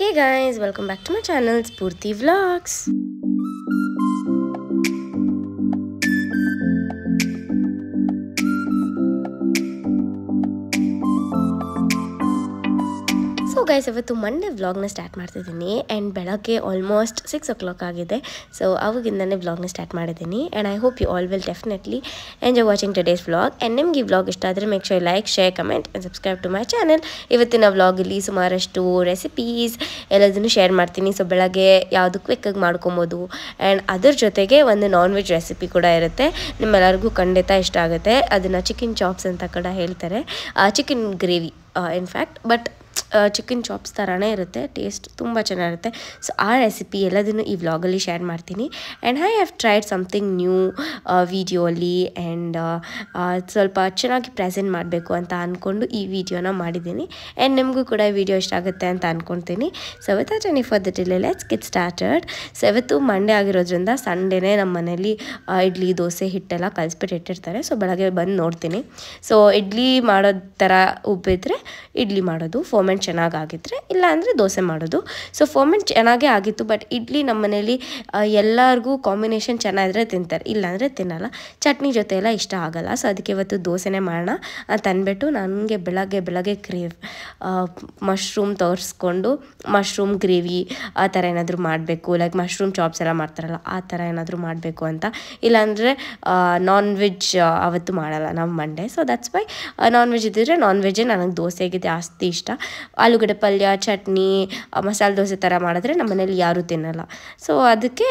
Hey guys, welcome back to my channel Spurti Vlogs. So guys, ಇವತ್ತು Monday ವ್ಲಾಗ್ನ start ಮಾಡ್ತಿದ್ದೀನಿ and ಬೆಳಗ್ಗೆ almost 6 o'clock ಆಗಿದೆ. So ಅವಾಗಿಂದನೇ ವ್ಲಾಗ್ನ ಸ್ಟಾರ್ಟ್ ಮಾಡಿದ್ದೀನಿ and I hope you all will definitely enjoy watching today's vlog. And ನಿಮ್ಗೆ ಈ ವ್ಲಾಗ್ ಇಷ್ಟ ಆದರೆ make sure like, share, comment and subscribe to my channel. ಇವತ್ತಿನ ವ್ಲಾಗಲ್ಲಿ ಸುಮಾರಷ್ಟು ರೆಸಿಪೀಸ್ ಎಲ್ಲದನ್ನು ಶೇರ್ ಮಾಡ್ತೀನಿ. ಸೊ ಬೆಳಗ್ಗೆ ಯಾವುದು ಕ್ವಿಕ್ಕಾಗಿ ಮಾಡ್ಕೊಬೋದು ಆ್ಯಂಡ್ ಅದ್ರ ಜೊತೆಗೆ ಒಂದು ನಾನ್ ವೆಜ್ ರೆಸಿಪಿ ಕೂಡ ಇರುತ್ತೆ. ನಿಮ್ಮೆಲ್ಲರಿಗೂ ಖಂಡಿತ ಇಷ್ಟ ಆಗುತ್ತೆ. ಅದನ್ನು ಚಿಕನ್ ಚಾಪ್ಸ್ ಅಂತ ಕೂಡ ಹೇಳ್ತಾರೆ, chicken gravy in fact, but chicken chops ಥರನೇ ಇರುತ್ತೆ, ಟೇಸ್ಟ್ ತುಂಬ ಚೆನ್ನಾಗಿರುತ್ತೆ. ಸೊ ಆ ರೆಸಿಪಿ ಎಲ್ಲದನ್ನು ಈ ವ್ಲಾಗಲ್ಲಿ ಶೇರ್ ಮಾಡ್ತೀನಿ. And I have tried something new ವಿಡಿಯೋಲಿ ಆ್ಯಂಡ್ ಸ್ವಲ್ಪ ಚೆನ್ನಾಗಿ ಪ್ರೆಸೆಂಟ್ ಮಾಡಬೇಕು ಅಂತ ಅಂದ್ಕೊಂಡು ಈ ವಿಡಿಯೋನ ಮಾಡಿದ್ದೀನಿ. ಆ್ಯಂಡ್ ನಿಮಗೂ ಕೂಡ ಈ ವಿಡಿಯೋ ಇಷ್ಟ ಆಗುತ್ತೆ ಅಂತ ಅಂದ್ಕೊಳ್ತೀನಿ. So without any further delay let's get started. So ಇವತ್ತು ಮಂಡೇ ಆಗಿರೋದ್ರಿಂದ ಸಂಡೇನೇ ನಮ್ಮ ಮನೇಲಿ ಇಡ್ಲಿ ದೋಸೆ ಹಿಟ್ಟೆಲ್ಲ ಕಲಿಸ್ಬಿಟ್ಟು ಇಟ್ಟಿರ್ತಾರೆ. ಸೊ ಬೆಳಗ್ಗೆ ಬಂದು ನೋಡ್ತೀನಿ. ಸೊ ಇಡ್ಲಿ ಮಾಡೋ ಥರ ಉಬ್ಬಿದ್ರೆ ಇಡ್ಲಿ ಮಾಡೋದು, ಫೋಮೆಂಟ್ ಚೆನ್ನಾಗಾಗಿದ್ರೆ, ಇಲ್ಲ ಅಂದರೆ ದೋಸೆ ಮಾಡೋದು. ಸೊ ಫೋಮೆಂಟ್ ಚೆನ್ನಾಗೇ ಆಗಿತ್ತು, ಬಟ್ ಇಡ್ಲಿ ನಮ್ಮ ಮನೇಲಿ ಎಲ್ಲರಿಗೂ ಕಾಂಬಿನೇಷನ್ ಚೆನ್ನಾಗಿದ್ರೆ ತಿಂತಾರೆ, ಇಲ್ಲಾಂದರೆ ತಿನ್ನಲ್ಲ. ಚಟ್ನಿ ಜೊತೆ ಎಲ್ಲ ಇಷ್ಟ ಆಗಲ್ಲ. ಸೊ ಅದಕ್ಕೆ ಇವತ್ತು ದೋಸೆನೇ ಮಾಡೋಣ ಅಂತ ಅಂದ್ಬಿಟ್ಟು ನನಗೆ ಬೆಳಗ್ಗೆ ಮಶ್ರೂಮ್ ತೋರಿಸ್ಕೊಂಡು ಮಶ್ರೂಮ್ ಗ್ರೇವಿ ಆ ಥರ ಏನಾದರೂ ಮಾಡಬೇಕು, ಲೈಕ್ ಮಶ್ರೂಮ್ ಚಾಪ್ಸ್ ಎಲ್ಲ ಮಾಡ್ತಾರಲ್ಲ ಆ ಥರ ಏನಾದರೂ ಮಾಡಬೇಕು ಅಂತ. ಇಲ್ಲಾಂದರೆ ನಾನ್ ವೆಜ್ ಅವತ್ತು ಮಾಡಲ್ಲ ನಮ್ಮ Monday. So that's why non veg ಇದ್ದಿದ್ರೆ ನಾನ್ ವೆಜ್ಜೇ ನನಗೆ ದೋಸೆಗೆ ಜಾಸ್ತಿ ಇಷ್ಟ. ಆಲೂಗಡ್ಡೆ ಪಲ್ಯ, ಚಟ್ನಿ, ಮಸಾಲೆ ದೋಸೆ ಥರ ಮಾಡಿದ್ರೆ ನಮ್ಮ ಮನೇಲಿ ಯಾರೂ ತಿನ್ನಲ್ಲ. ಸೊ ಅದಕ್ಕೆ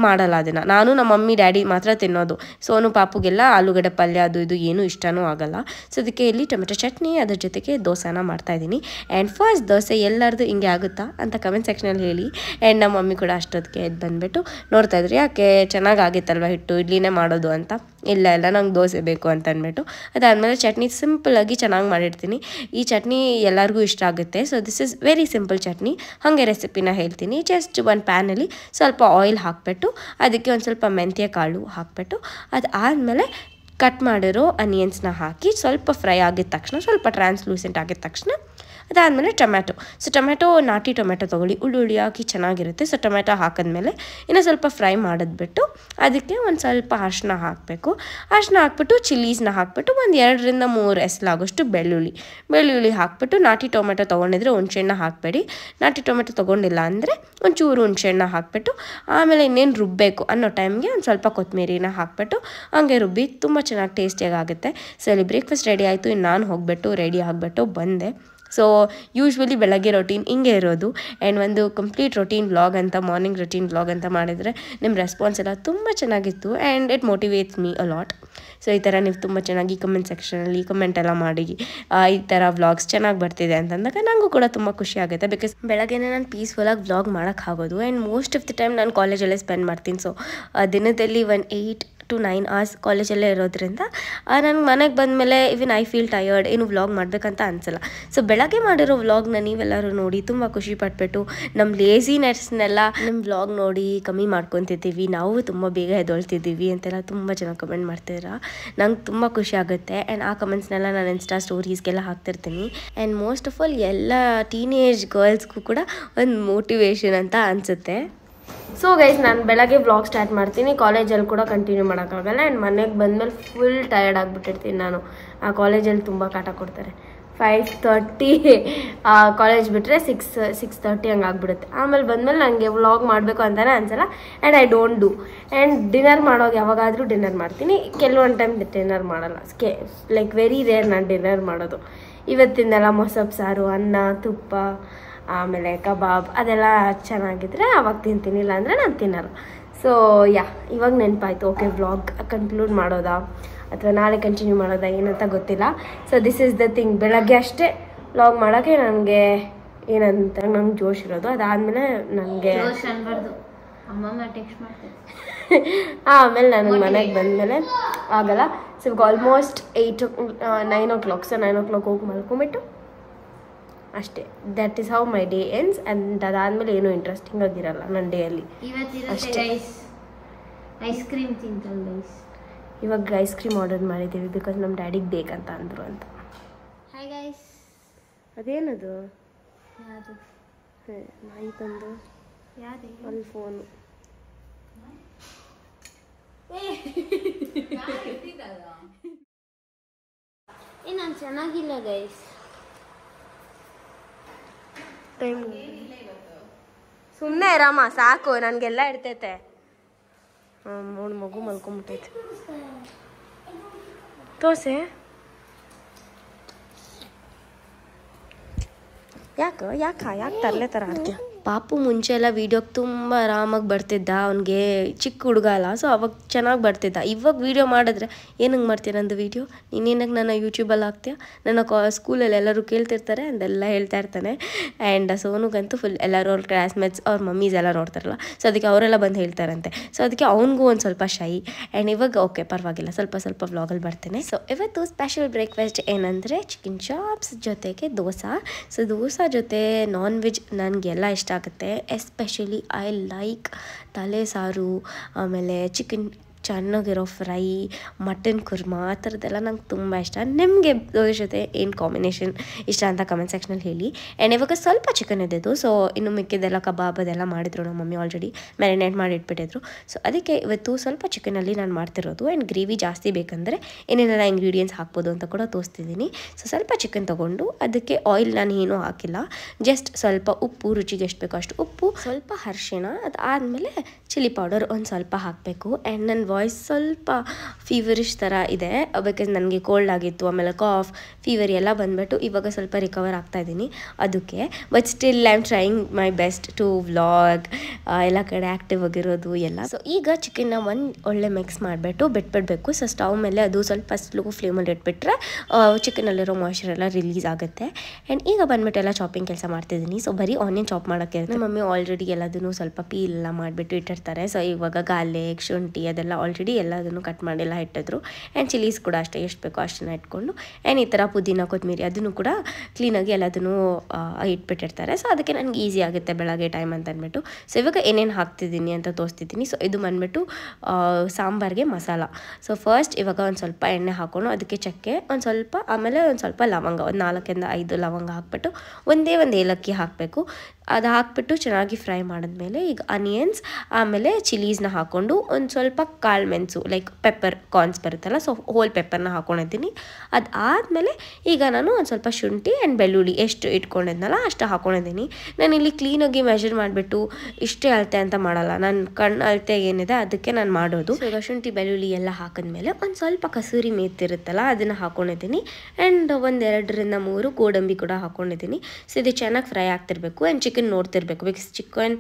ಮಾಡಲ್ಲ ಅದನ್ನು. ನಾನು ನಮ್ಮ ಮಮ್ಮಿ ಡ್ಯಾಡಿ ಮಾತ್ರ ತಿನ್ನೋದು. ಸೋನು ಪಾಪುಗೆಲ್ಲ ಆಲೂಗಡ್ಡೆ ಪಲ್ಯ ಅದು ಇದು ಏನೂ ಇಷ್ಟನೂ ಆಗಲ್ಲ. ಸೊ ಅದಕ್ಕೆ ಇಲ್ಲಿ ಟೊಮೆಟೊ ಚಟ್ನಿ ಅದ್ರ ಜೊತೆಗೆ ದೋಸೆನ ಮಾಡ್ತಾಯಿದ್ದೀನಿ. ಆ್ಯಂಡ್ ಫಸ್ಟ್ ದೋಸೆ ಎಲ್ಲರದು ಹಿಂಗೆ ಆಗುತ್ತಾ ಅಂತ ಕಮೆಂಟ್ ಸೆಕ್ಷನಲ್ಲಿ ಹೇಳಿ. ಆ್ಯಂಡ್ ನಮ್ಮ ಮಮ್ಮಿ ಕೂಡ ಅಷ್ಟೊತ್ತಿಗೆ ಎದ್ದು ಬಂದುಬಿಟ್ಟು ನೋಡ್ತಾಯಿದ್ರು, ಯಾಕೆ ಚೆನ್ನಾಗಾಗಿತ್ತಲ್ವ ಹಿಟ್ಟು, ಇಡ್ಲಿನೇ ಮಾಡೋದು ಅಂತ. ಇಲ್ಲ ನಂಗೆ ದೋಸೆ ಬೇಕು ಅಂತ ಅಂದ್ಬಿಟ್ಟು ಅದಾದಮೇಲೆ ಚಟ್ನಿ ಸಿಂಪಲಾಗಿ ಚೆನ್ನಾಗಿ ಮಾಡಿರ್ತೀನಿ. ಈ ಚಟ್ನಿ ಎಲ್ಲರಿಗೂ ಇಷ್ಟ ಆಗುತ್ತೆ. So this is very simple chutney. ಹಾಗೆ ರೆಸಿಪಿನ ಹೇಳ್ತೀನಿ. ಜಸ್ಟ್ ಒಂದು ಪ್ಯಾನಲ್ಲಿ ಸ್ವಲ್ಪ ಆಯಿಲ್ ಹಾಕಿಬಿಟ್ಟು ಅದಕ್ಕೆ ಒಂದು ಸ್ವಲ್ಪ ಮೆಂತ್ಯ ಕಾಳು ಹಾಕಿಬಿಟ್ಟು ಅದಾದಮೇಲೆ ಕಟ್ ಮಾಡಿರೋ ಆನಿಯನ್ಸ್ನ ಹಾಕಿ ಸ್ವಲ್ಪ ಫ್ರೈ ಆಗಿದ ತಕ್ಷಣ, ಸ್ವಲ್ಪ ಟ್ರಾನ್ಸ್ಲೂಸೆಂಟ್ ಆಗಿದ ತಕ್ಷಣ ಅದಾದಮೇಲೆ ಟೊಮ್ಯಾಟೊ. ಸೊ ಟೊಮ್ಯಾಟೊ ನಾಟಿ ಟೊಮ್ಯಾಟೊ ತೊಗೊಳ್ಳಿ, ಹುಳಿ ಹಾಕಿ ಚೆನ್ನಾಗಿರುತ್ತೆ. ಸೊ ಟೊಮ್ಯಾಟೊ ಹಾಕಿದ್ಮೇಲೆ ಇನ್ನೂ ಸ್ವಲ್ಪ ಫ್ರೈ ಮಾಡಿದ್ಬಿಟ್ಟು ಅದಕ್ಕೆ ಒಂದು ಸ್ವಲ್ಪ ಅರಿಶಿನ ಹಾಕಬೇಕು. ಅರಿಶಿನ ಹಾಕ್ಬಿಟ್ಟು ಚಿಲ್ಲೀಸ್ನ ಹಾಕ್ಬಿಟ್ಟು ಒಂದು 2 ರಿಂದ 3 ಎಸಲಾಗೋಷ್ಟು ಬೆಳ್ಳುಳ್ಳಿ ಹಾಕ್ಬಿಟ್ಟು, ನಾಟಿ ಟೊಮೆಟೊ ತೊಗೊಂಡಿದ್ರೆ ಹುಣಸೆಹಣ್ಣ ಹಾಕಬೇಡಿ, ನಾಟಿ ಟೊಮೆಟೊ ತೊಗೊಂಡಿಲ್ಲ ಅಂದರೆ ಒಂಚೂರು ಹುಣಸೆಹಣ್ಣ ಹಾಕ್ಬಿಟ್ಟು ಆಮೇಲೆ ಇನ್ನೇನು ರುಬ್ಬಬೇಕು ಅನ್ನೋ ಟೈಮ್ಗೆ ಒಂದು ಸ್ವಲ್ಪ ಕೊತ್ತಂಬರಿನ ಹಾಕ್ಬಿಟ್ಟು ಹಂಗೆ ರುಬ್ಬಿ ತುಂಬ ಚೆನ್ನಾಗಿ ಟೇಸ್ಟಿಯಾಗಿ ಆಗುತ್ತೆ. ಸೊ ಇಲ್ಲಿ ಬ್ರೇಕ್ಫಾಸ್ಟ್ ರೆಡಿ ಆಯಿತು. ಇನ್ನು ನಾನು ಹೋಗಿಬಿಟ್ಟು ರೆಡಿ ಆಗಿಬಿಟ್ಟು ಬಂದೆ. ಸೊ ಯೂಶ್ವಲಿ ಬೆಳಗ್ಗೆ ರೊಟೀನ್ ಹಿಂಗೆ ಇರೋದು. ಆ್ಯಂಡ್ ಒಂದು ಕಂಪ್ಲೀಟ್ ರೊಟೀನ್ ವ್ಲಾಗ್ ಅಂತ, ಮಾರ್ನಿಂಗ್ ರೊಟೀನ್ ವ್ಲಾಗ್ ಅಂತ ಮಾಡಿದರೆ ನಿಮ್ಮ ರೆಸ್ಪಾನ್ಸ್ ಎಲ್ಲ ತುಂಬ ಚೆನ್ನಾಗಿತ್ತು. And it motivates me a lot. So ಈ ಥರ ನೀವು ತುಂಬ ಚೆನ್ನಾಗಿ ಕಮೆಂಟ್ ಸೆಕ್ಷನಲ್ಲಿ ಕಮೆಂಟ್ ಎಲ್ಲ ಮಾಡಿ ಈ ಥರ ವ್ಲಾಗ್ಸ್ ಚೆನ್ನಾಗಿ ಬರ್ತಿದೆ ಅಂತಂದಾಗ ನನಗೂ ಕೂಡ ತುಂಬ ಖುಷಿ ಆಗುತ್ತೆ. ಬಿಕಾಸ್ ಬೆಳಗ್ಗೆನೇ ನಾನು ಪೀಸ್ಫುಲ್ಲಾಗಿ ವ್ಲಾಗ್ ಮಾಡೋಕ್ಕಾಗೋದು. And most of the time ನಾನು ಕಾಲೇಜಲ್ಲೇ ಸ್ಪೆಂಡ್ ಮಾಡ್ತೀನಿ. ಸೊ ದಿನದಲ್ಲಿ 8 to 9 hours ಕಾಲೇಜಲ್ಲೇ ಇರೋದ್ರಿಂದ ನನಗೆ ಮನೆಗೆ ಬಂದಮೇಲೆ ಇವನ್ ಐ ಫೀಲ್ ಟಯರ್ಡ್, ಏನು ವ್ಲಾಗ್ ಮಾಡಬೇಕಂತ ಅನಿಸಲ್ಲ. ಸೊ ಬೆಳಗ್ಗೆ ಮಾಡಿರೋ ವ್ಲಾಗ್ನ ನೀವೆಲ್ಲರೂ ನೋಡಿ ತುಂಬ ಖುಷಿ ಪಟ್ಬಿಟ್ಟು ನಮ್ಮ ಲೇಸಿನೆಸ್ನೆಲ್ಲ ನಮ್ಮ ವ್ಲಾಗ್ ನೋಡಿ ಕಮ್ಮಿ ಮಾಡ್ಕೊತಿದ್ದೀವಿ, ನಾವು ತುಂಬ ಬೇಗ ಎದ್ದೊಳ್ತಿದ್ದೀವಿ ಅಂತೆಲ್ಲ ತುಂಬ ಜನ ಕಮೆಂಟ್ ಮಾಡ್ತಿದ್ದೀರಾ. ನಂಗೆ ತುಂಬ ಖುಷಿ ಆಗುತ್ತೆ. ಆ್ಯಂಡ್ ಆ ಕಮೆಂಟ್ಸ್ನೆಲ್ಲ ನಾನು ಇನ್ಸ್ಟಾ ಸ್ಟೋರೀಸ್ಗೆಲ್ಲ ಹಾಕ್ತಿರ್ತೀನಿ. ಆ್ಯಂಡ್ ಮೋಸ್ಟ್ ಆಫ್ ಆಲ್ ಎಲ್ಲ ಟೀನೇಜ್ ಗರ್ಲ್ಸ್ಗೂ ಕೂಡ ಒಂದು ಮೋಟಿವೇಶನ್ ಅಂತ ಅನಿಸುತ್ತೆ. ಸೊ ಗೈಸ್, ನಾನು ಬೆಳಗ್ಗೆ ವ್ಲಾಗ್ ಸ್ಟಾರ್ಟ್ ಮಾಡ್ತೀನಿ. ಕಾಲೇಜಲ್ಲಿ ಕೂಡ ಕಂಟಿನ್ಯೂ ಮಾಡೋಕ್ಕಾಗಲ್ಲ. ಆ್ಯಂಡ್ ಮನೆಗೆ ಬಂದಮೇಲೆ ಫುಲ್ ಟಯರ್ಡ್ ಆಗಿಬಿಟ್ಟಿರ್ತೀನಿ ನಾನು. ಆ ಕಾಲೇಜಲ್ಲಿ ತುಂಬ ಕಾಟ ಕೊಡ್ತಾರೆ. 5:30 ಕಾಲೇಜ್ ಬಿಟ್ಟರೆ 6:30 ಹಂಗೆ ಆಗಿಬಿಡುತ್ತೆ. ಆಮೇಲೆ ಬಂದಮೇಲೆ ನನಗೆ ವ್ಲಾಗ್ ಮಾಡಬೇಕು ಅಂತಲೇ ಅನಿಸಲ್ಲ. And I don't do. And dinner ಮಾಡೋದು ಯಾವಾಗಾದರೂ ಡಿನ್ನರ್ ಮಾಡ್ತೀನಿ, ಕೆಲವೊಂದು ಟೈಮ್ ಡಿನ್ನರ್ ಮಾಡಲ್ಲ. ಲೈಕ್ ವೆರಿ ರೇರ್ ನಾನು ಡಿನ್ನರ್ ಮಾಡೋದು. ಇವತ್ತಿಂದೆಲ್ಲ ಮೊಸಪ್ಪು ಸಾರು, ಅನ್ನ, ತುಪ್ಪ, ಆಮೇಲೆ ಕಬಾಬ್ ಅದೆಲ್ಲ ಚೆನ್ನಾಗಿದ್ರೆ ಆವಾಗ ತಿಂತೀನಿ, ಇಲ್ಲಾಂದರೆ ನಾನು ತಿನ್ನಲ್ಲ. ಸೊ ಇವಾಗ ನೆನಪಾಯ್ತು, ಓಕೆ ವ್ಲಾಗ್ ಕನ್ಕ್ಲೂಡ್ ಮಾಡೋದಾ ಅಥವಾ ನಾಳೆ ಕಂಟಿನ್ಯೂ ಮಾಡೋದಾ ಏನಂತ ಗೊತ್ತಿಲ್ಲ. So this is the thing. ಬೆಳಗ್ಗೆ ಅಷ್ಟೇ ವ್ಲಾಗ್ ಮಾಡೋಕ್ಕೆ ನನಗೆ ಏನಂತ ನಂಗೆ ಜೋಶ್ ಇರೋದು. ಅದಾದಮೇಲೆ ನನಗೆ ಆಮೇಲೆ ನನಗೆ ಮನೆಗೆ ಬಂದಮೇಲೆ ಆಗಲ್ಲ. ಸೊ ಇವಾಗ ಆಲ್ಮೋಸ್ಟ್ 9 o'clock. ಸೊ 9 o'clock ಹೋಗಿ ಮಲ್ಕೊಂಬಿಟ್ಟು ಅಷ್ಟೇ. That is how my day ends. And ಅದಾದಮೇಲೆ ಏನೂ ಇಂಟ್ರೆಸ್ಟಿಂಗ್ ಆಗಿರಲ್ಲ ನನ್ನ ಡೇಯಲ್ಲಿ ಅಷ್ಟೇ. ಐಸ್ ಕ್ರೀಮ್ ತಿಂತಲ್ಲ ಗೈಸ್. ಇವಾಗ ಐಸ್ ಕ್ರೀಮ್ ಆರ್ಡರ್ ಮಾಡಿದ್ದೀವಿ ಬಿಕಾಸ್ ನಮ್ಮ ಡ್ಯಾಡಿಗೆ ಬೇಕಂತ ಅಂದರು ಅಂತ. Hi guys. ಅದೇನದು? ನಾಯಿ ಬಂದು ಯಾರೇ ಅಲ್ಲಿ ಫೋನು ನಾನು ಚೆನ್ನಾಗಿಲ್ಲ ಗೈಸ್. ಟೈಮ್ ಸುಮ್ಮನೆ ರಾಮ ಸಾಕು, ನನಗೆಲ್ಲ ಇರ್ತೈತೆ. ನೋಡು ಮಗು ಮಲ್ಕೊಂಬಿಟ್ಟೈತೆ. ತೋರ್ಸೆ ಯಾಕೆ ತರಲೆ ಥರ ಆಡ್ತೀಯ? ಪಾಪು ಮುಂಚೆ ಎಲ್ಲ ವೀಡಿಯೋಗೆ ತುಂಬ ಆರಾಮಾಗಿ ಬರ್ತಿದ್ದ. ಅವ್ನಿಗೆ ಚಿಕ್ಕ ಹುಡುಗ ಅಲ್ಲ, ಸೊ ಅವಾಗ ಚೆನ್ನಾಗಿ ಬರ್ತಿದ್ದ. ಇವಾಗ ವೀಡಿಯೋ ಮಾಡಿದ್ರೆ ಏನಂಗೆ ಮಾಡ್ತೀಯ ನಂದು ವೀಡಿಯೋ, ನೀನೇನಕ್ಕೆ ನನ್ನ ಯೂಟ್ಯೂಬಲ್ಲಿ ಹಾಕ್ತೀಯ, ನನ್ನ ಸ್ಕೂಲಲ್ಲಿ ಎಲ್ಲರೂ ಕೇಳ್ತಿರ್ತಾರೆ ಅಂದೆಲ್ಲ ಹೇಳ್ತಾ ಇರ್ತಾನೆ. ಆ್ಯಂಡ್ ಸೋನುಗಂತೂ ಫುಲ್ ಎಲ್ಲರೂ ಅವ್ರ ಕ್ಲಾಸ್ಮೇಟ್ಸ್ ಅವ್ರ ಮಮ್ಮೀಸ್ ಎಲ್ಲ ನೋಡ್ತಾರಲ್ಲ, ಸೊ ಅದಕ್ಕೆ ಅವರೆಲ್ಲ ಬಂದು ಹೇಳ್ತಾರಂತೆ. ಸೊ ಅದಕ್ಕೆ ಅವ್ನಿಗೂ ಒಂದು ಸ್ವಲ್ಪ ಶೈ. ಆ್ಯಂಡ್ ಇವಾಗ ಓಕೆ ಪರವಾಗಿಲ್ಲ, ಸ್ವಲ್ಪ ವ್ಲಾಗಲ್ಲಿ ಬರ್ತೇನೆ. ಸೊ ಇವತ್ತು ಸ್ಪೆಷಲ್ ಬ್ರೇಕ್ಫಾಸ್ಟ್ ಏನಂದರೆ ಚಿಕನ್ ಚಾಪ್ಸ್ ಜೊತೆಗೆ ದೋಸೆ. ಸೊ ದೋಸೆ ಜೊತೆ ನಾನ್ ವೆಜ್ ನನಗೆಲ್ಲ ಇಷ್ಟ ಆಗುತ್ತೆ. ಎಸ್ಪೆಷಲಿ ಐ ಲೈಕ್ ತಲೆ ಸಾರು, ಆಮೇಲೆ ಚಿಕನ್ ಚೆನ್ನಾಗಿರೋ ಫ್ರೈ, ಮಟನ್ ಕುರ್ಮಾ, ಆ ಥರದ್ದೆಲ್ಲ ನಂಗೆ ತುಂಬ ಇಷ್ಟ. ನಿಮಗೆ ಅದ್ರ ಜೊತೆ ಏನು ಕಾಂಬಿನೇಷನ್ ಇಷ್ಟ ಅಂತ ಕಮೆಂಟ್ ಸೆಕ್ಷನಲ್ಲಿ ಹೇಳಿ. ಆ್ಯಂಡ್ ಇವಾಗ ಸ್ವಲ್ಪ ಚಿಕನ್ ಇದ್ದಿದ್ದು, ಸೊ ಇನ್ನು ಮಿಕ್ಕಿದ್ದೆಲ್ಲ ಕಬಾಬ್ ಅದೆಲ್ಲ ಮಾಡಿದ್ರು ನಮ್ಮ ಮಮ್ಮಿ ಆಲ್ರೆಡಿ ಮ್ಯಾರಿನೇಟ್ ಮಾಡಿ ಇಟ್ಬಿಟ್ಟಿದ್ರು. ಸೊ ಅದಕ್ಕೆ ಇವತ್ತು ಸ್ವಲ್ಪ ಚಿಕನಲ್ಲಿ ನಾನು ಮಾಡ್ತಿರೋದು. ಆ್ಯಂಡ್ ಗ್ರೇವಿ ಜಾಸ್ತಿ ಬೇಕಂದರೆ ಏನೇನೆಲ್ಲ ಇಂಗ್ರೀಡಿಯೆಂಟ್ಸ್ ಹಾಕ್ಬೋದು ಅಂತ ಕೂಡ ತೋರಿಸ್ತಿದ್ದೀನಿ. ಸೊ ಸ್ವಲ್ಪ ಚಿಕನ್ ತೊಗೊಂಡು ಅದಕ್ಕೆ ಆಯಿಲ್ ನಾನು ಏನೂ ಹಾಕಿಲ್ಲ, ಜಸ್ಟ್ ಸ್ವಲ್ಪ ಉಪ್ಪು, ರುಚಿಗೆ ಎಷ್ಟು ಬೇಕೋ ಅಷ್ಟು ಉಪ್ಪು, ಸ್ವಲ್ಪ ಅರಿಶಿಣ, ಅದಾದಮೇಲೆ ಚಿಲ್ಲಿ ಪೌಡರ್ ಒಂದು ಸ್ವಲ್ಪ ಹಾಕಬೇಕು. ಆ್ಯಂಡ್ ನನ್ನ ವಾಯ್ಸ್ ಸ್ವಲ್ಪ ಫೀವರಿಶ್ ಥರ ಇದೆ, ಬಿಕಾಸ್ ನನಗೆ ಕೋಲ್ಡ್ ಆಗಿತ್ತು, ಆಮೇಲೆ ಕಾಫ್, ಫೀವರ್ ಎಲ್ಲ ಬಂದುಬಿಟ್ಟು ಇವಾಗ ಸ್ವಲ್ಪ ರಿಕವರ್ ಆಗ್ತಾಯಿದ್ದೀನಿ ಅದಕ್ಕೆ. But still I am trying my best to vlog, ಎಲ್ಲ ಕಡೆ ಆ್ಯಕ್ಟಿವ್ ಆಗಿರೋದು ಎಲ್ಲ. ಸೊ ಈಗ ಚಿಕನ್ನ ಒಂದು ಒಳ್ಳೆ ಮಿಕ್ಸ್ ಮಾಡಿಬಿಟ್ಟು ಬಿಟ್ಬಿಡಬೇಕು. ಸೊ ಸ್ಟವ್ ಮೇಲೆ ಅದು ಸ್ವಲ್ಪ ಸ್ಲೋ ಫ್ಲೇಮಲ್ಲಿ ಇಟ್ಬಿಟ್ರೆ ಚಿಕನಲ್ಲಿರೋ ಮಾಯ್ಶ್ಚರ್ ಎಲ್ಲ ರಿಲೀಸ್ ಆಗುತ್ತೆ. ಆ್ಯಂಡ್ ಈಗ ಬಂದ್ಬಿಟ್ಟು ಎಲ್ಲ ಚಾಪಿಂಗ್ ಕೆಲಸ ಮಾಡ್ತಿದ್ದೀನಿ. ಸೊ ಬರೀ ಆನಿಯನ್ ಚಾಪ್ ಮಾಡೋಕ್ಕೆ ನಮ್ಮ ಮಮ್ಮಿ ಆಲ್ರೆಡಿ ಎಲ್ಲದನ್ನು ಸ್ವಲ್ಪ ಪೀಲ್ ಎಲ್ಲ ಮಾಡಿಬಿಟ್ಟು ಇಟ್ಟಿರ್ತಾರೆ. ಸೊ ಇವಾಗ ಗಾರ್ಲಿಕ್, ಶುಂಠಿ ಅದೆಲ್ಲ ಆಲ್ರೆಡಿ ಎಲ್ಲದನ್ನು ಕಟ್ ಮಾಡಿಲ್ಲ ಇಟ್ಟಿದ್ರು. ಆ್ಯಂಡ್ ಚಿಲ್ಲೀಸ್ ಕೂಡ ಅಷ್ಟೇ ಎಷ್ಟು ಬೇಕೋ ಅಷ್ಟನ್ನು ಇಟ್ಕೊಂಡು, ಆ್ಯಂಡ್ ಈ ಥರ ಪುದೀನ, ಕೊತ್ತಂಬರಿ ಅದನ್ನು ಕೂಡ ಕ್ಲೀನಾಗಿ ಎಲ್ಲದನ್ನು ಇಟ್ಬಿಟ್ಟಿರ್ತಾರೆ. ಸೊ ಅದಕ್ಕೆ ನನಗೆ ಈಸಿ ಆಗುತ್ತೆ ಬೆಳಗ್ಗೆ ಟೈಮ್ ಅಂತ ಅಂದ್ಬಿಟ್ಟು. ಸೊ ಇವಾಗ ಏನೇನು ಹಾಕ್ತಿದ್ದೀನಿ ಅಂತ ತೋರಿಸ್ತಿದ್ದೀನಿ. ಸೊ ಇದು ಬಂದ್ಬಿಟ್ಟು ಸಾಂಬಾರಿಗೆ ಮಸಾಲ. ಸೊ ಫಸ್ಟ್ ಇವಾಗ ಒಂದು ಸ್ವಲ್ಪ ಎಣ್ಣೆ ಹಾಕ್ಕೊಂಡು ಅದಕ್ಕೆ ಚಕ್ಕೆ ಒಂದು ಸ್ವಲ್ಪ, ಆಮೇಲೆ ಒಂದು ಸ್ವಲ್ಪ ಲವಂಗ, ಒಂದು 4-5 ಲವಂಗ ಹಾಕ್ಬಿಟ್ಟು ಒಂದೇ ಒಂದು ಏಲಕ್ಕಿ ಹಾಕಬೇಕು. ಅದು ಹಾಕ್ಬಿಟ್ಟು ಚೆನ್ನಾಗಿ ಫ್ರೈ ಮಾಡಿದ್ಮೇಲೆ ಈಗ ಆನಿಯನ್ಸ್, ಆಮೇಲೆ ಚಿಲ್ಲೀಸ್ನ ಹಾಕ್ಕೊಂಡು ಒಂದು ಸ್ವಲ್ಪ ಕಾಳು ಮೆಣಸು ಲೈಕ್ ಪೆಪ್ಪರ್ ಕಾರ್ನ್ಸ್ ಬರುತ್ತಲ್ಲ, ಸೊ ಹೋಲ್ ಪೆಪ್ಪರ್ನ ಹಾಕ್ಕೊಂಡಿದ್ದೀನಿ. ಅದಾದಮೇಲೆ ಈಗ ನಾನು ಒಂದು ಸ್ವಲ್ಪ ಶುಂಠಿ ಆ್ಯಂಡ್ ಬೆಳ್ಳುಳ್ಳಿ ಎಷ್ಟು ಇಟ್ಕೊಂಡಿದ್ನಲ್ಲ ಅಷ್ಟು ಹಾಕ್ಕೊಂಡಿದ್ದೀನಿ. ನಾನಿಲ್ಲಿ ಕ್ಲೀನಾಗಿ ಮೆಷರ್ ಮಾಡಿಬಿಟ್ಟು ಇಷ್ಟೇ ಅಳತೆ ಅಂತ ಮಾಡಲ್ಲ, ನಾನು ಕಣ್ಣು ಅಳತೆ ಏನಿದೆ ಅದಕ್ಕೆ ನಾನು ಮಾಡೋದು. ಸೊ ಈಗ ಶುಂಠಿ ಬೆಳ್ಳುಳ್ಳಿ ಎಲ್ಲ ಹಾಕಿದ್ಮೇಲೆ ಒಂದು ಸ್ವಲ್ಪ ಕಸೂರಿ ಮೇತಿರುತ್ತಲ್ಲ ಅದನ್ನು ಹಾಕ್ಕೊಂಡಿದ್ದೀನಿ. ಆ್ಯಂಡ್ 1-2-3 ಗೋಡಂಬಿ ಕೂಡ ಹಾಕ್ಕೊಂಡಿದ್ದೀನಿ. ಸೊ ಇದು ಚೆನ್ನಾಗಿ ಫ್ರೈ ಆಗ್ತಿರ್ಬೇಕು. ಆ್ಯಂಡ್ ಚಿಕನ್ ನೋಡ್ತಿರ್ಬೇಕು, ಬಿಕಾಸ್ ಚಿಕನ್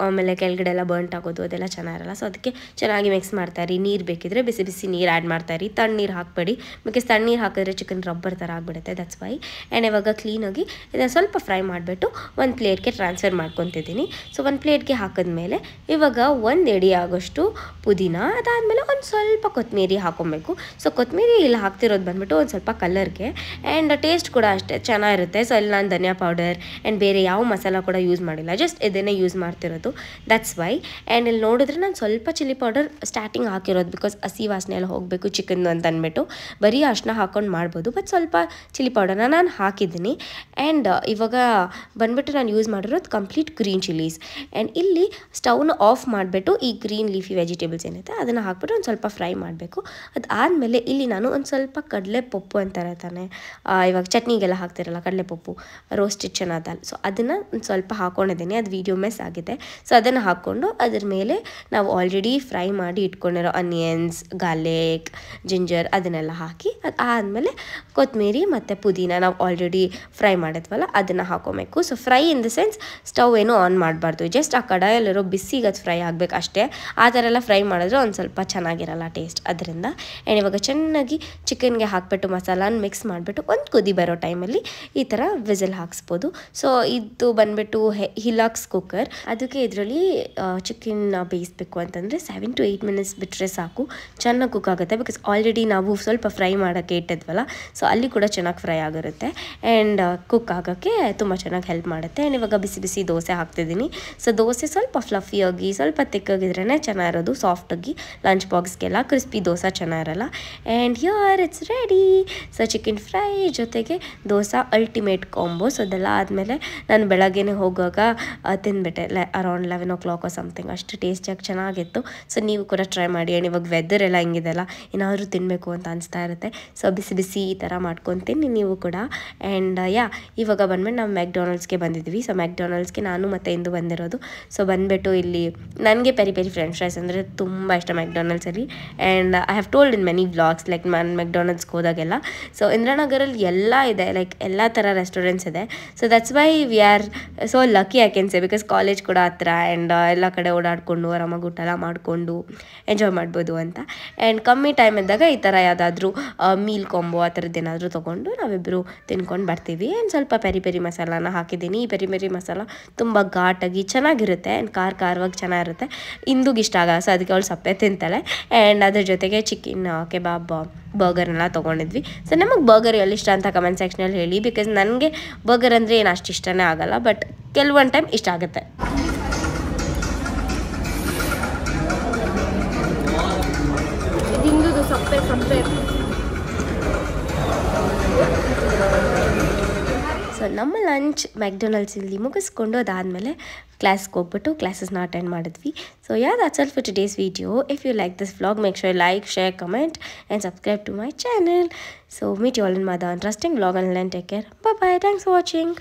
ಆಮೇಲೆ ಕೆಳಗಡೆ ಎಲ್ಲ ಬರ್ಂಟ್ ಆಗೋದು ಅದೆಲ್ಲ ಚೆನ್ನಾಗಿರಲ್ಲ. ಸೊ ಅದಕ್ಕೆ ಚೆನ್ನಾಗಿ ಮಿಕ್ಸ್ ಮಾಡ್ತಾಯಿರಿ. ನೀರು ಬೇಕಿದ್ರೆ ಬಿಸಿ ಬಿಸಿ ನೀರು ಆ್ಯಡ್ ಮಾಡ್ತಾಯಿರಿ, ತಣ್ಣೀರು ಹಾಕಬೇಡಿ, ಬಿಕಾಸ್ ತಣ್ಣೀರು ಹಾಕಿದ್ರೆ ಚಿಕನ್ ರಬ್ಬರ್ ಥರ ಆಗಿಬಿಡುತ್ತೆ, ದಟ್ಸ್ ವೈ. ಆ್ಯಂಡ್ ಇವಾಗ ಕ್ಲೀನಾಗಿ ಇದನ್ನು ಸ್ವಲ್ಪ ಫ್ರೈ ಮಾಡಿಬಿಟ್ಟು ಒಂದು ಪ್ಲೇಟ್ಗೆ ಟ್ರಾನ್ಸ್ಫರ್ ಮಾಡ್ಕೊತಿದ್ದೀನಿ. ಸೊ ಒಂದು ಪ್ಲೇಟ್ಗೆ ಹಾಕಿದ್ಮೇಲೆ ಇವಾಗ 1 ಎಡಿ ಆಗೋಷ್ಟು ಪುದೀನ, ಅದಾದಮೇಲೆ ಒಂದು ಸ್ವಲ್ಪ ಕೊತ್ತಂಬರಿ ಹಾಕೊಬೇಕು. ಸೊ ಕೊತ್ತಂಬರಿ ಇಲ್ಲಿ ಹಾಕ್ತಿರೋದು ಬಂದ್ಬಿಟ್ಟು ಒಂದು ಸ್ವಲ್ಪ ಕಲರ್ಗೆ, ಆ್ಯಂಡ್ ಟೇಸ್ಟ್ ಕೂಡ ಅಷ್ಟೇ ಚೆನ್ನಾಗಿರುತ್ತೆ. ಸೊ ಇಲ್ಲಿ ನಾನು ಧನಿಯಾ ಪೌಡರ್ ಆ್ಯಂಡ್ ಬೇರೆ ಯಾವ ಮಸಾಲ ಕೂಡ ಯೂಸ್ ಮಾಡಿಲ್ಲ, ಜಸ್ಟ್ ಇದನ್ನೇ ಯೂಸ್ ಮಾಡ್ತಿರೋದು, ದಟ್ಸ್ ವೈ. ಆ್ಯಂಡ್ ಇಲ್ಲಿ ನೋಡಿದ್ರೆ ನಾನು ಸ್ವಲ್ಪ ಚಿಲ್ಲಿ ಪೌಡರ್ ಸ್ಟಾರ್ಟಿಂಗ್ ಹಾಕಿರೋದು, ಬಿಕಾಸ್ ಹಸಿ ವಾಸನೆ ಎಲ್ಲ ಹೋಗಬೇಕು ಚಿಕನ್ ಅಂತ ಅಂದ್ಬಿಟ್ಟು. ಬರೀ ಅಷ್ಟನ್ನ ಹಾಕ್ಕೊಂಡು ಮಾಡ್ಬೋದು, ಬಟ್ ಸ್ವಲ್ಪ ಚಿಲ್ಲಿ ಪೌಡರ್ನ ನಾನು ಹಾಕಿದ್ದೀನಿ. ಆ್ಯಂಡ್ ಇವಾಗ ಬಂದ್ಬಿಟ್ಟು ನಾನು ಯೂಸ್ ಮಾಡಿರೋದು ಕಂಪ್ಲೀಟ್ ಗ್ರೀನ್ ಚಿಲ್ಲೀಸ್. ಆ್ಯಂಡ್ ಇಲ್ಲಿ ಸ್ಟವ್ನ ಆಫ್ ಮಾಡಿಬಿಟ್ಟು ಈ ಗ್ರೀನ್ ಲೀಫಿ ವೆಜಿಟೇಬಲ್ಸ್ ಏನಿದೆ ಅದನ್ನು ಹಾಕ್ಬಿಟ್ಟು ಒಂದು ಸ್ವಲ್ಪ ಫ್ರೈ ಮಾಡಬೇಕು. ಅದಾದಮೇಲೆ ಇಲ್ಲಿ ನಾನು ಒಂದು ಸ್ವಲ್ಪ ಕಡಲೆ ಪಪ್ಪು ಅಂತಾರೆ ತಾನೆ, ಇವಾಗ ಚಟ್ನಿಗೆಲ್ಲ ಹಾಕ್ತಿರಲ್ಲ ಕಡಲೆಪಪ್ಪು, ರೋಸ್ಟೆಡ್ ಚನಾ ದಾಲ್, ಸೊ ಅದನ್ನು ಒಂದು ಸ್ವಲ್ಪ ಹಾಕ್ಕೊಂಡಿದ್ದೀನಿ. ಅದು ವೀಡಿಯೋ ಮಿಸ್ ಆಗಿದೆ. ಸೊ ಅದನ್ನು ಹಾಕ್ಕೊಂಡು ಅದ್ರ ಮೇಲೆ ನಾವು ಆಲ್ರೆಡಿ ಫ್ರೈ ಮಾಡಿ ಇಟ್ಕೊಂಡಿರೋ ಆನಿಯನ್ಸ್, ಗಾರ್ಲಿಕ್, ಜಿಂಜರ್ ಅದನ್ನೆಲ್ಲ ಹಾಕಿ, ಅದಾದಮೇಲೆ ಕೊತ್ತಂಬರಿ ಮತ್ತು ಪುದೀನ ನಾವು ಆಲ್ರೆಡಿ ಫ್ರೈ ಮಾಡಿದ್ವಲ್ಲ ಅದನ್ನು ಹಾಕೋಬೇಕು. So fry in the sense stove ಏನೂ ಆನ್ ಮಾಡಬಾರ್ದು, ಜಸ್ಟ್ ಆ ಕಡಾಯಲ್ಲಿರೋ ಬಿಸಿಗೆ ಅದು ಫ್ರೈ ಆಗಬೇಕು ಅಷ್ಟೇ. ಆ ಥರ ಎಲ್ಲ ಫ್ರೈ ಮಾಡಿದ್ರೆ ಒಂದು ಸ್ವಲ್ಪ ಚೆನ್ನಾಗಿರಲ್ಲ ಟೇಸ್ಟ್ ಅದರಿಂದ. ಆ್ಯಂಡ್ ಇವಾಗ ಚೆನ್ನಾಗಿ ಚಿಕನ್ಗೆ ಹಾಕ್ಬಿಟ್ಟು ಮಸಾಲಾನ ಮಿಕ್ಸ್ ಮಾಡಿಬಿಟ್ಟು ಒಂದು ಕುದಿ ಬರೋ ಟೈಮಲ್ಲಿ ಈ ಥರ ವಿಸಿಲ್ ಹಾಕ್ಸ್ಬೋದು. ಸೊ ಇದು ಬಂದುಬಿಟ್ಟು ಹಿಲಾಕ್ಸ್ ಕುಕ್ಕರ್, ಅದಕ್ಕೆ ಇದರಲ್ಲಿ ಚಿಕನ್ ಬೇಯಿಸಬೇಕು ಅಂತಂದರೆ 7 to 8 minutes ಬಿಟ್ಟರೆ ಸಾಕು, ಚೆನ್ನಾಗಿ ಕುಕ್ ಆಗುತ್ತೆ. ಬಿಕಾಸ್ ಆಲ್ರೆಡಿ ನಾವು ಸ್ವಲ್ಪ ಫ್ರೈ ಮಾಡೋಕ್ಕೆ ಇಟ್ಟಿದ್ವಲ್ಲ, ಸೊ ಅಲ್ಲಿ ಕೂಡ ಚೆನ್ನಾಗಿ ಫ್ರೈ ಆಗಿರುತ್ತೆ. ಆ್ಯಂಡ್ ಕುಕ್ ಆಗೋಕ್ಕೆ ತುಂಬ ಚೆನ್ನಾಗಿ ಹೆಲ್ಪ್ ಮಾಡುತ್ತೆ. ಆ್ಯಂಡ್ ಇವಾಗ ಬಿಸಿ ಬಿಸಿ ದೋಸೆ ಹಾಕ್ತಿದ್ದೀನಿ. ಸೊ ದೋಸೆ ಸ್ವಲ್ಪ ಫ್ಲಫಿಯಾಗಿ ಸ್ವಲ್ಪ ತಿಕ್ಕಾಗಿದ್ರೇ ಚೆನ್ನಾಗಿರೋದು, ಸಾಫ್ಟಾಗಿ ಲಂಚ್ ಬಾಕ್ಸ್ಗೆಲ್ಲ ಕ್ರಿಸ್ಪಿ ದೋಸೆ ಚೆನ್ನಾಗಿರಲ್ಲ. And here it's ready. So chicken fry ಜೊತೆಗೆ ದೋಸೆ ಅಲ್ಟಿಮೇಟ್ ಕಾಂಬೋ. ಸೊ ಅದೆಲ್ಲ ಆದಮೇಲೆ ನಾನು ಬೆಳಗ್ಗೆ ಬೆಳಗ್ಗೆನೇ ಹೋಗುವಾಗ ತಿಂದ್ಬಿಟ್ಟೆ ಅರೌಂಡ್ 11 o'clock ಸಮಥಿಂಗ್. ಅಷ್ಟು ಟೇಸ್ಟಿಯಾಗಿ ಚೆನ್ನಾಗಿತ್ತು. ಸೊ ನೀವು ಕೂಡ ಟ್ರೈ ಮಾಡಿ. ಆ್ಯಂಡ್ ಇವಾಗ ವೆದರ್ ಎಲ್ಲ ಹಿಂಗಿದೆಲ್ಲ ಏನಾದರೂ ತಿನ್ನಬೇಕು ಅಂತ ಅನಿಸ್ತಾ ಇರುತ್ತೆ. ಸೊ ಬಿಸಿ ಬಿಸಿ ಈ ಥರ ಮಾಡ್ಕೊತೀನಿ ನೀವು ಕೂಡ. ಆ್ಯಂಡ್ ಇವಾಗ ಬಂದ್ಬಿಟ್ಟು ನಾವು ಮ್ಯಾಕ್ಡೊನಾಲ್ಡ್ಸ್ಗೆ ಬಂದಿದ್ವಿ. ಸೊ ಮ್ಯಾಕ್ಡೊನಾಲ್ಡ್ಸ್ಗೆ ನಾನು ಮತ್ತು ಇಂದು ಬಂದಿರೋದು. ಸೊ ಬಂದುಬಿಟ್ಟು ಇಲ್ಲಿ ನನಗೆ ಪೆರಿ ಪೆರಿ ಫ್ರೆಂಚ್ ಫ್ರೈಸ್ ಅಂದರೆ ತುಂಬ ಇಷ್ಟ ಮ್ಯಾಕ್ಡೊನಾಲ್ಡ್ಸಲ್ಲಿ. And I have told in many vlogs like ನಾನು ಮ್ಯಾಕ್ಡೊನಾಲ್ಡ್ಸ್ಗೆ ಹೋದಾಗೆಲ್ಲ. ಸೊ ಇಂದ್ರಾನಗರಲ್ಲಿ ಎಲ್ಲ ಇದೆ, ಲೈಕ್ ಎಲ್ಲ ಥರ ರೆಸ್ಟೋರೆಂಟ್ಸ್ ಇದೆ. So that's why we are so lucky I can say, because college ಕೂಡ ಹತ್ರ ಆ್ಯಂಡ್ ಎಲ್ಲ ಕಡೆ ಓಡಾಡಿಕೊಂಡು ಆರಾಮಾಗಿ ಊಟ ಎಲ್ಲ ಮಾಡಿಕೊಂಡು ಎಂಜಾಯ್ ಮಾಡ್ಬೋದು ಅಂತ. ಆ್ಯಂಡ್ ಕಮ್ಮಿ ಟೈಮ್ ಇದ್ದಾಗ ಈ ಥರ ಯಾವುದಾದ್ರೂ ಮೀಲ್ ಕಾಂಬೋ ಆ ಥರದ್ದು ಏನಾದರೂ ತೊಗೊಂಡು ನಾವಿಬ್ಬರು ತಿನ್ಕೊಂಡು ಬರ್ತೀವಿ. ಆ್ಯಂಡ್ ಸ್ವಲ್ಪ ಪೆರಿ ಪೆರಿ ಮಸಾಲಾನ ಹಾಕಿದ್ದೀನಿ. ಈ ಪೆರಿ ಪೆರಿ ಮಸಾಲ ತುಂಬ ಘಾಟಾಗಿ ಚೆನ್ನಾಗಿರುತ್ತೆ ಆ್ಯಂಡ್ ಖಾರವಾಗಿ ಚೆನ್ನಾಗಿರುತ್ತೆ. ಇಂದುಗೆ ಇಷ್ಟ ಆಗಲ್ಲ, ಸೊ ಅದಕ್ಕೆ ಅವಳು ಸಪ್ಪೆ ತಿಂತಾಳೆ. ಆ್ಯಂಡ್ ಅದ್ರ ಜೊತೆಗೆ ಚಿಕನ್ ಕೆಬಾಬ್ ಬರ್ಗರ್ನೆಲ್ಲ ತೊಗೊಂಡಿದ್ವಿ. ಸೊ ನಮಗೆ ಬರ್ಗರ್ ಎಲ್ಲಿ ಇಷ್ಟ ಅಂತ ಕಮೆಂಟ್ ಸೆಕ್ಷನಲ್ಲಿ ಹೇಳಿ, ಬಿಕಾಸ್ ನನಗೆ ಬರ್ಗರ್ ಅಂದರೆ ಏನು ಅಷ್ಟು ಇಷ್ಟನೇ ಆಗಲ್ಲ, ಬಟ್ ಕೆಲವೊಂದು ಟೈಮ್ ಇಷ್ಟ ಆಗುತ್ತೆ. ಇದು ಸಪ್ಪೆ ಸಪ್ಪೆ. ಸೊ ನಮ್ಮ ಲಂಚ್ ಮ್ಯಾಕ್ಡೊನಾಲ್ಡ್ಸಲ್ಲಿ ಮುಗಿಸ್ಕೊಂಡು ಅದಾದಮೇಲೆ ಕ್ಲಾಸ್ಗೆ ಹೋಗ್ಬಿಟ್ಟು ಕ್ಲಾಸಸ್ನ ಅಟೆಂಡ್ ಮಾಡಿದ್ವಿ. So that's all for today's video. If you like this vlog, make sure you like, share, comment and subscribe to my channel. So meet you all in my other interesting vlog, and take care. Bye bye. Thanks for watching.